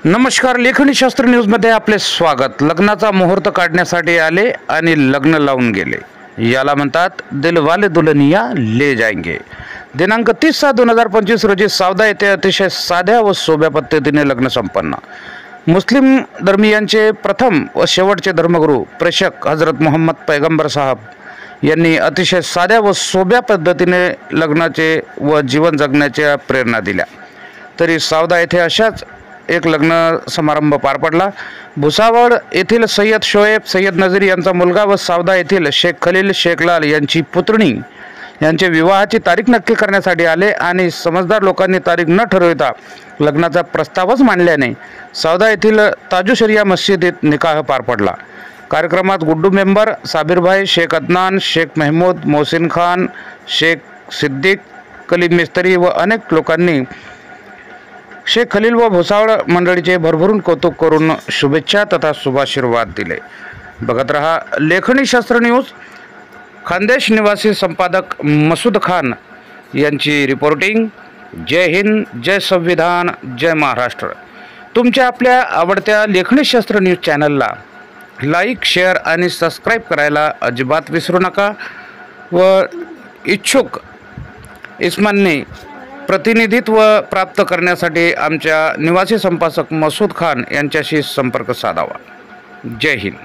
नमस्कार, लेखनी शास्त्र न्यूजमध्ये आपले स्वागत। लग्नाचा मुहूर्त काढण्यासाठी आले आणि लग्न लावून गेले, याला म्हणतात दिलवाले दुल्हनिया ले जाएंगे। दिनांक 30/6/2025 रोजी सावदा येथे अतिशय साध्या व सोप्या पद्धतीने लग्न संपन्न। मुस्लिम धर्मीयांचे प्रथम व शेवटचे धर्मगुरू प्रेषक हजरत मोहम्मद पैगंबर साहब यांनी अतिशय साध्या व सोप्या पद्धतीने लग्नाचे व जीवन जगण्याच्या प्रेरणा दिल्या। तरी सावदा येथे अशाच एक लग्न समारंभ पार पडला। भुसावळ येथील सय्यद शोएब सय्यद नजीर यांचा मुलगा व सावदा येथील शेख खलील शेखलाल यांची पुतणी यांचे विवाहाची तारीख नक्की करण्यासाठी आले आणि समजदार लोकांनी तारीख न ठरविता लग्नाचा प्रस्तावच मांडल्याने सावदा येथील ताजू शरिया मस्जिदीत निकाह पार पडला। कार्यक्रमात गुड्डू मेंबर, साबिरभाई, शेख अदनान, शेख महमूद, मोहसिन खान, शेख सिद्दीक, कलीम मिस्त्री व अनेक लोकांनी शेख खलील व भुसावळ मंडळीचे भरभरून कौतुक करून शुभेच्छा तथा शुभाशीर्वाद दिले। बघत रहा लेखनी शास्त्र न्यूज। खानदेश निवासी संपादक मसूद खान यांची रिपोर्टिंग। जय हिंद, जय संविधान, जय महाराष्ट्र। तुमच्या आपल्या आवडत्या लेखनी शास्त्र न्यूज चॅनलला लाईक, शेअर आणि सबस्क्राईब करायला अजिबात विसरू नका व इच्छुक इस्मांनी प्रतिनिधित्व प्राप्त करण्यासाठी आमच्या निवासी संपादक मसूद खान यांच्याशी संपर्क साधावा। जय हिंद।